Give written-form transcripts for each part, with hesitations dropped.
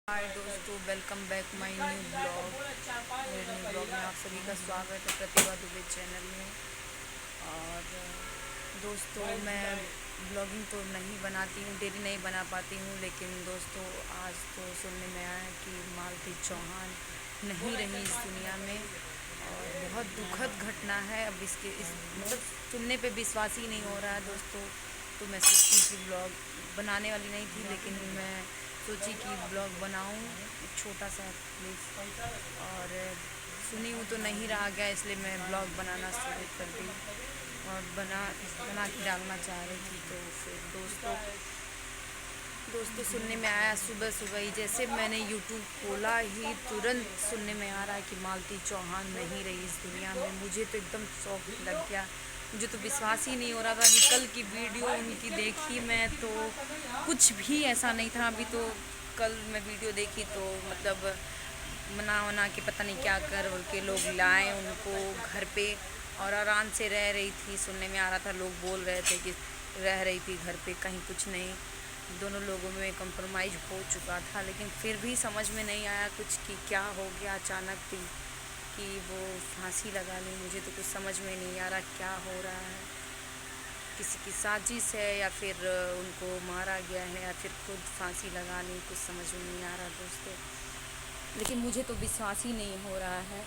हाय दोस्तों, welcome back my new blog. मेरे new blog में आप सभी का स्वागत है प्रतिभा दुबे चैनल में। और दोस्तों, मैं ब्लॉगिंग तो नहीं बनाती हूँ, डेली नहीं बना पाती हूँ, लेकिन दोस्तों आज तो सुनने में आया है कि मालती चौहान नहीं रही इस दुनिया में। और बहुत दुखद घटना है। अब इस मतलब सुनने पे विश्वास ही नहीं हो रहा है दोस्तों। तो मैं सोची कि ब्लॉग बनाने वाली नहीं थी, लेकिन मैं सोची कि ब्लॉग बनाऊं एक छोटा सा प्लीज़। और सुनी हूँ तो नहीं रहा गया, इसलिए मैं ब्लॉग बनाना शुरू कर दी और बना बना के डालना चाह रही थी। तो फिर दोस्तों दोस्तों सुनने में आया सुबह सुबह ही, जैसे मैंने यूट्यूब खोला ही तुरंत सुनने में आ रहा है कि मालती चौहान नहीं रही इस दुनिया में। मुझे तो एकदम शौक लग गया। मुझे तो विश्वास ही नहीं हो रहा था। अभी कल की वीडियो उनकी देखी मैं, तो कुछ भी ऐसा नहीं था। अभी तो कल मैं वीडियो देखी तो मतलब मना वना के पता नहीं क्या कर के लोग लाए उनको घर पे, और आराम से रह रही थी। सुनने में आ रहा था, लोग बोल रहे थे कि रह रही थी घर पे, कहीं कुछ नहीं। दोनों लोगों में कंप्रोमाइज़ हो चुका था, लेकिन फिर भी समझ में नहीं आया कुछ कि क्या हो गया अचानक भी कि वो फांसी लगा ली। मुझे तो कुछ समझ में नहीं आ रहा क्या हो रहा है। किसी की साजिश है या फिर उनको मारा गया है या फिर खुद फांसी लगा ली, कुछ समझ में नहीं आ रहा दोस्तों। लेकिन मुझे तो विश्वास ही नहीं हो रहा है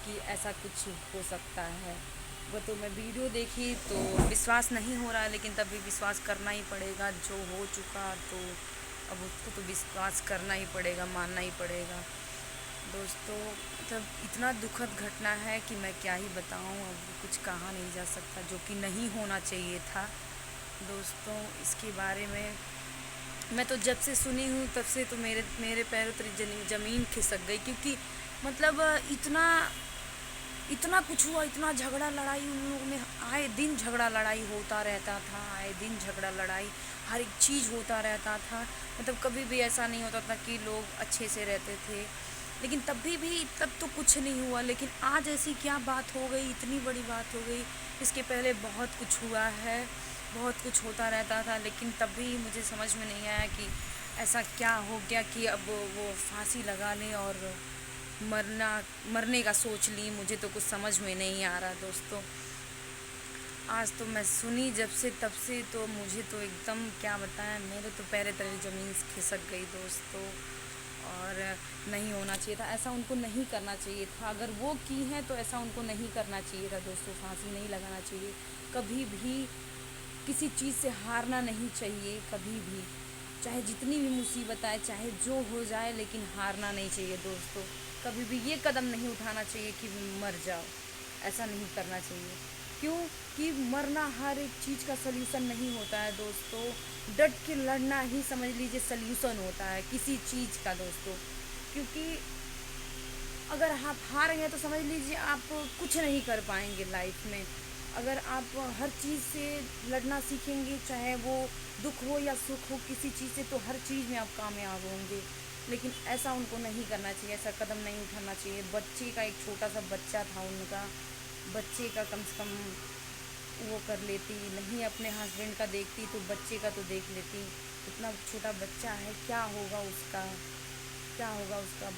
कि ऐसा कुछ हो सकता है। वो तो मैं वीडियो देखी तो विश्वास नहीं हो रहा है, लेकिन तब भी विश्वास करना ही पड़ेगा। जो हो चुका तो अब उसको तो विश्वास करना ही पड़ेगा, मानना ही पड़ेगा दोस्तों। मतलब इतना दुखद घटना है कि मैं क्या ही बताऊं। अब कुछ कहा नहीं जा सकता, जो कि नहीं होना चाहिए था दोस्तों। इसके बारे में मैं तो जब से सुनी हूँ तब से तो मेरे मेरे पैरों तले ज़मीन खिसक गई, क्योंकि मतलब इतना इतना कुछ हुआ, इतना झगड़ा लड़ाई उन लोगों में। आए दिन झगड़ा लड़ाई होता रहता था, आए दिन झगड़ा लड़ाई, हर एक चीज़ होता रहता था। मतलब कभी भी ऐसा नहीं होता था कि लोग अच्छे से रहते थे। लेकिन भी तब तो कुछ नहीं हुआ, लेकिन आज ऐसी क्या बात हो गई, इतनी बड़ी बात हो गई। इसके पहले बहुत कुछ हुआ है, बहुत कुछ होता रहता था, लेकिन तब भी मुझे समझ में नहीं आया कि ऐसा क्या हो गया कि अब वो फांसी लगा लें और मरना मरने का सोच ली। मुझे तो कुछ समझ में नहीं आ रहा दोस्तों। आज तो मैं सुनी जब से तब से तो मुझे तो एकदम क्या बताएं, मेरे तो पैरे तले ज़मीन खिसक गई दोस्तों। और नहीं होना चाहिए था ऐसा, उनको नहीं करना चाहिए था। अगर वो की हैं तो ऐसा उनको नहीं करना चाहिए था दोस्तों। फांसी नहीं लगाना चाहिए। कभी भी किसी चीज़ से हारना नहीं चाहिए, कभी भी, चाहे जितनी भी मुसीबत आए, चाहे जो हो जाए, लेकिन हारना नहीं चाहिए दोस्तों। कभी भी ये कदम नहीं उठाना चाहिए कि मर जाओ, ऐसा नहीं करना चाहिए। क्यों कि मरना हर एक चीज़ का सल्यूशन नहीं होता है दोस्तों। डट के लड़ना ही समझ लीजिए सल्यूशन होता है किसी चीज़ का दोस्तों। क्योंकि अगर आप हार गए तो समझ लीजिए आप कुछ नहीं कर पाएंगे लाइफ में। अगर आप हर चीज़ से लड़ना सीखेंगे, चाहे वो दुख हो या सुख हो, किसी चीज़ से, तो हर चीज़ में आप कामयाब होंगे। लेकिन ऐसा उनको नहीं करना चाहिए, ऐसा कदम नहीं उठाना चाहिए। बच्चे का, एक छोटा सा बच्चा था उनका, बच्चे का कम से कम वो कर लेती, नहीं अपने हस्बैंड का देखती तो बच्चे का तो देख लेती। इतना छोटा बच्चा है, क्या होगा उसका, क्या होगा उसका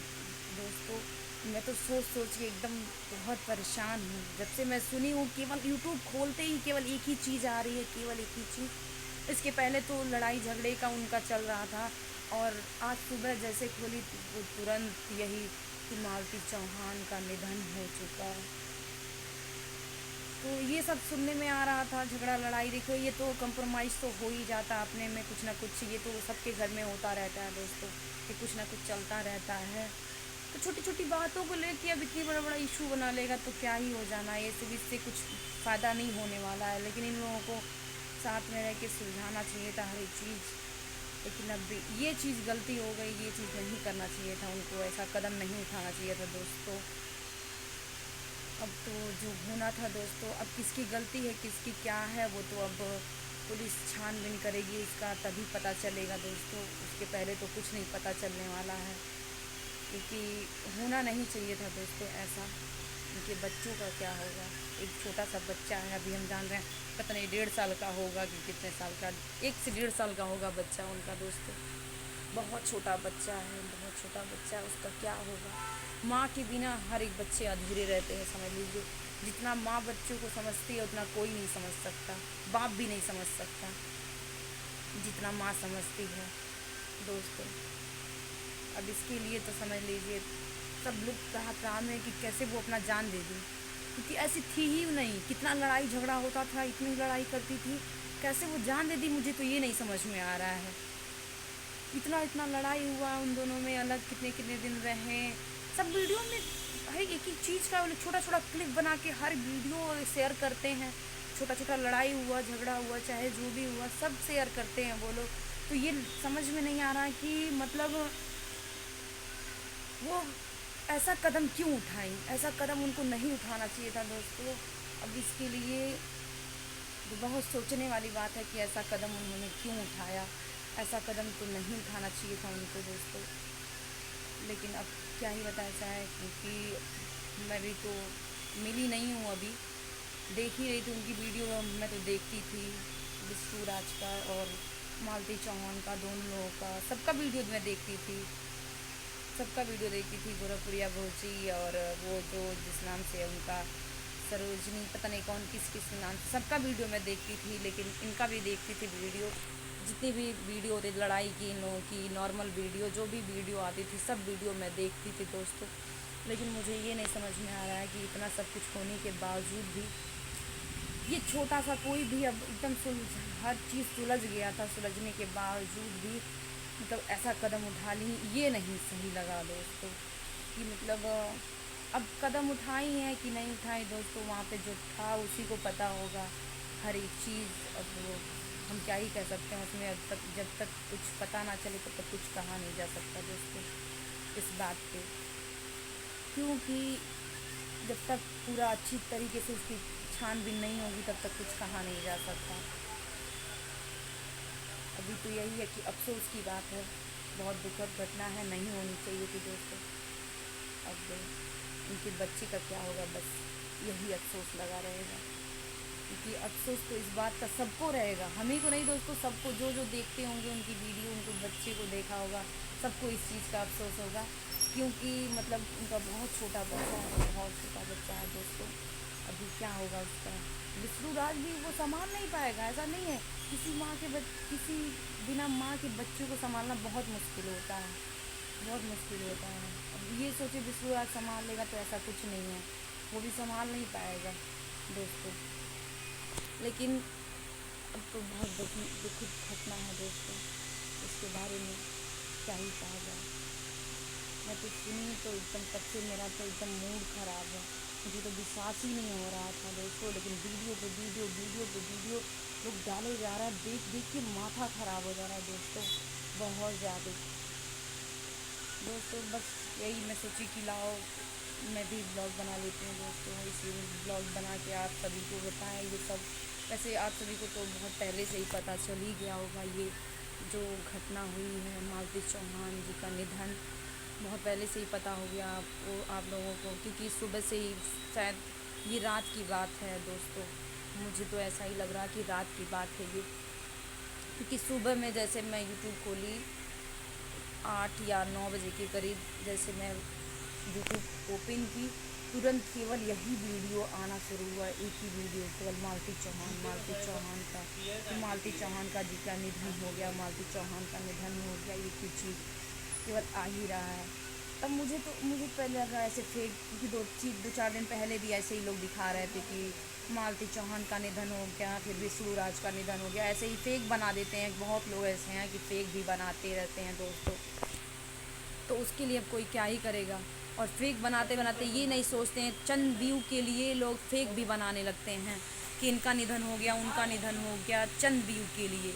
दोस्तों। मैं तो सोच सोच के एकदम बहुत परेशान हूँ। जब से मैं सुनी हूँ, केवल यूट्यूब खोलते ही केवल एक ही चीज़ आ रही है, केवल एक ही चीज़। इसके पहले तो लड़ाई झगड़े का उनका चल रहा था, और आज सुबह जैसे खोली वो तुरंत यही कि मालती चौहान का निधन हो चुका है। तो ये सब सुनने में आ रहा था, झगड़ा लड़ाई। देखो, ये तो कंप्रोमाइज़ तो हो ही जाता अपने में कुछ ना कुछ। ये तो सबके घर में होता रहता है दोस्तों, कि कुछ ना कुछ चलता रहता है। तो छोटी छोटी बातों को लेके अब इतनी बड़ा बड़ा इशू बना लेगा तो क्या ही हो जाना है। ये सब, इससे कुछ फ़ायदा नहीं होने वाला है। लेकिन इन लोगों को साथ में रह के सुलझाना चाहिए था हर एक चीज़। लेकिन अब भी ये चीज़ गलती हो गई, ये चीज़ नहीं करना चाहिए था उनको, ऐसा कदम नहीं उठाना चाहिए था दोस्तों। अब तो जो होना था दोस्तों, अब किसकी गलती है किसकी क्या है, वो तो अब पुलिस छानबीन करेगी इसका, तभी पता चलेगा दोस्तों। उसके पहले तो कुछ नहीं पता चलने वाला है, क्योंकि होना नहीं चाहिए था दोस्तों ऐसा। उनके बच्चों का क्या होगा। एक छोटा सा बच्चा है, अभी हम जान रहे हैं पता नहीं 1.5 साल का होगा कि कितने साल का, 1 से 1.5 साल का होगा बच्चा उनका दोस्तों। बहुत छोटा बच्चा है, बहुत छोटा बच्चा है, उसका क्या होगा। माँ के बिना हर एक बच्चे अधूरे रहते हैं, समझ लीजिए। जितना माँ बच्चों को समझती है उतना कोई नहीं समझ सकता, बाप भी नहीं समझ सकता जितना माँ समझती है दोस्तों। अब इसके लिए तो समझ लीजिए सब लोग कहा में कि कैसे वो अपना जान दे दी, क्योंकि ऐसी थी ही नहीं। कितना लड़ाई झगड़ा होता था, इतनी लड़ाई करती थी, कैसे वो जान दे दी, मुझे तो ये नहीं समझ में आ रहा है। इतना इतना लड़ाई हुआ उन दोनों में, अलग कितने कितने दिन रहे। सब वीडियो में भाई एक एक चीज़ का छोटा छोटा क्लिप बना के हर वीडियो शेयर करते हैं। छोटा छोटा लड़ाई हुआ, झगड़ा हुआ, चाहे जो भी हुआ, सब शेयर करते हैं वो लोग। तो ये समझ में नहीं आ रहा कि मतलब वो ऐसा कदम क्यों उठाई। ऐसा कदम उनको नहीं उठाना चाहिए था दोस्तों। अब इसके लिए बहुत सोचने वाली बात है कि ऐसा कदम उन्होंने क्यों उठाया। ऐसा कदम तो नहीं उठाना चाहिए था उनको दोस्तों। लेकिन अब क्या ही बताया जाए, क्योंकि मैं भी तो मिली नहीं हूँ अभी। देख ही रही थी उनकी वीडियो, मैं तो देखती थी विष्णु राज का और मालती चौहान का, दोनों लोगों का, सबका वीडियो मैं देखती थी। सबका वीडियो देखती थी, गोरखपुरिया भौजी और वो जो जिस नाम से है उनका सरोजनी, पता नहीं कौन किस किस नाम से, सबका वीडियो मैं देखती थी। लेकिन इनका भी देखती थी वीडियो, जितनी भी वीडियो होती लड़ाई की, इन लोगों की नॉर्मल वीडियो, जो भी वीडियो आती थी सब वीडियो मैं देखती थी दोस्तों। लेकिन मुझे ये नहीं समझ में आ रहा है कि इतना सब कुछ होने के बावजूद भी ये छोटा सा कोई भी अब एकदम हर चीज़ सुलझ गया था, सुलझने के बावजूद भी मतलब ऐसा कदम उठा ली, ये नहीं सही लगा दोस्तों। कि मतलब अब कदम उठाई है कि नहीं उठाई दोस्तों, वहाँ पे जो था उसी को पता होगा हर एक चीज़। अब वो हम क्या ही कह सकते हैं उसमें, अब तक जब तक कुछ पता ना चले तब तक कुछ कहा नहीं जा सकता दोस्तों इस बात पे। क्योंकि जब तक पूरा अच्छी तरीके से उसकी छानबीन नहीं होगी तब तक कुछ कहा नहीं जा सकता। अभी तो यही है कि अफसोस की बात है, बहुत दुखद घटना है, नहीं होनी चाहिए थी दोस्तों। अब उनके बच्चे का क्या होगा, बस यही अफसोस लगा रहेगा। क्योंकि अफसोस तो इस बात का सबको रहेगा, हमें को नहीं दोस्तों, सबको जो जो देखते होंगे उनकी वीडियो, उनको बच्चे को देखा होगा, सबको इस चीज़ का अफसोस होगा। क्योंकि मतलब उनका बहुत छोटा बच्चा है, बहुत छोटा बच्चा है दोस्तों। अभी क्या होगा उसका, विष्णु राज भी वो संभाल नहीं पाएगा, ऐसा नहीं है। किसी बिना माँ के बच्चे को संभालना बहुत मुश्किल होता है, बहुत मुश्किल होता है। अब ये सोचे विष्णु राज संभाल लेगा तो ऐसा कुछ नहीं है, वो भी संभाल नहीं पाएगा दोस्तों। लेकिन अब तो बहुत दुखद घटना है दोस्तों, इसके बारे में क्या ही कहा जाए। मैं तो सुनी तो एकदम तब से मेरा तो एकदम मूड ख़राब है, मुझे तो विश्वास ही नहीं हो रहा था दोस्तों। लेकिन वीडियो पे वीडियो, वीडियो पे वीडियो लोग डाले जा रहा है, देख देख के माथा ख़राब हो जा रहा है दोस्तों, बहुत ज़्यादा दोस्तों। बस यही मैं सोची कि लाओ मैं भी ब्लॉग बना लेती हूँ दोस्तों, इसलिए ब्लॉग बना के आप सभी को बताएं ये सब। वैसे आप सभी को तो बहुत पहले से ही पता चल ही गया होगा, ये जो घटना हुई है मालती चौहान जी का निधन, बहुत पहले से ही पता हो गया आपको, आप लोगों को, क्योंकि सुबह से ही शायद ये रात की बात है दोस्तों। मुझे तो ऐसा ही लग रहा कि रात की बात है ये, क्योंकि सुबह में जैसे मैं यूट्यूब खोली 8 या 9 बजे के करीब, जैसे मैं यूट्यूब ओपन की, तुरंत केवल यही वीडियो आना शुरू हुआ, एक ही वीडियो केवल मालती चौहान का, कि मालती चौहान का जी का निधन हो गया, मालती चौहान का निधन हो गया, ये की चीज़ केवल आ ही रहा है। तब मुझे पहले लगा ऐसे फेक, क्योंकि 2-4 दिन पहले भी ऐसे ही लोग दिखा रहे थे कि मालती चौहान का निधन हो गया, फिर विष्णु राज का निधन हो गया, ऐसे ही फेक बना देते हैं। बहुत लोग ऐसे हैं कि फेक भी बनाते रहते हैं दोस्तों। तो उसके लिए अब कोई क्या ही करेगा। और फेक बनाते बनाते ये नहीं सोचते हैं, चंद व्यू के लिए लोग फेक भी बनाने लगते हैं कि इनका निधन हो गया, उनका निधन हो गया, चंद व्यू के लिए।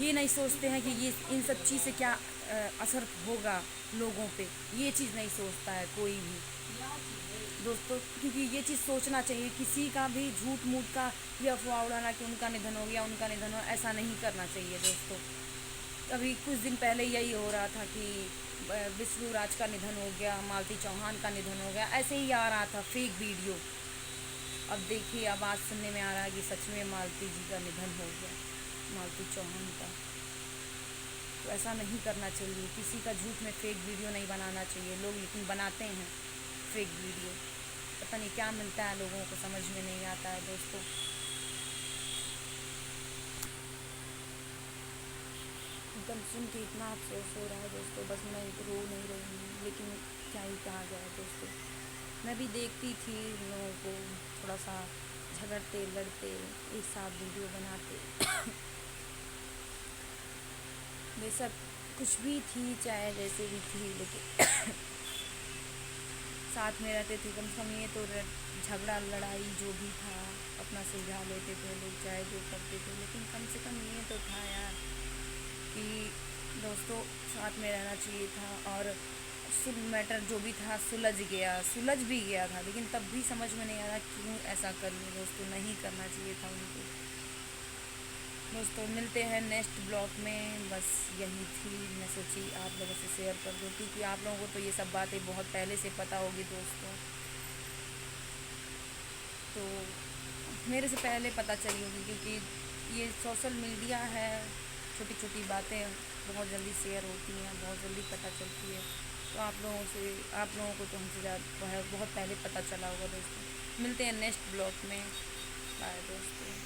ये नहीं सोचते हैं कि ये इन सब चीज़ से क्या असर होगा लोगों पे, ये चीज़ नहीं सोचता है कोई भी दोस्तों। क्योंकि ये चीज़ सोचना चाहिए, किसी का भी झूठ मूठ का ये अफवाह उड़ाना कि उनका निधन हो गया, उनका निधन हो, ऐसा नहीं करना चाहिए दोस्तों। अभी कुछ दिन पहले यही हो रहा था कि विष्णु राज का निधन हो गया, मालती चौहान का निधन हो गया, ऐसे ही आ रहा था फेक वीडियो। अब देखिए, अब आज सुनने में आ रहा है कि सच में मालती जी का निधन हो गया, मालती चौहान का। तो ऐसा नहीं करना चाहिए, किसी का झूठ में फेक वीडियो नहीं बनाना चाहिए। लोग लेकिन बनाते हैं फेक वीडियो, पता नहीं क्या मिलता है, लोगों को समझ में नहीं आता है दोस्तों। एकदम सुन के इतना अफसोस हो रहा है दोस्तों, बस मैं रो नहीं रही हूँ, लेकिन क्या ही कहा जाए दोस्तों। मैं भी देखती थी उन लोगों को थोड़ा सा झगड़ते लड़ते एक साथ वीडियो बनाते बेशक कुछ भी थी, चाहे जैसे भी थी, लेकिन साथ में रहते थे। कम से कम ये तो झगड़ा लड़ाई जो भी था अपना सुलझा लेते थे लोग, चाहे जो करते थे, लेकिन कम से कम ये तो था यार कि दोस्तों साथ में रहना चाहिए था। और मैटर जो भी था सुलझ भी गया था, लेकिन तब भी समझ में नहीं आ रहा क्यों ऐसा कर लिया दोस्तों, नहीं करना चाहिए था उनको। दोस्तों मिलते हैं नेक्स्ट ब्लॉग में, बस यही थी, मैं सोची आप लोगों से शेयर कर दूँ, क्योंकि आप लोगों को तो ये सब बातें बहुत पहले से पता होगी दोस्तों, तो मेरे से पहले पता चली होगी, क्योंकि ये सोशल मीडिया है, छोटी छोटी बातें बहुत जल्दी शेयर होती हैं, बहुत जल्दी पता चलती है। तो आप लोगों को तो हमसे ज़्यादा बहुत पहले पता चला होगा दोस्तों। मिलते हैं नेक्स्ट ब्लॉग में, बाय दोस्तों।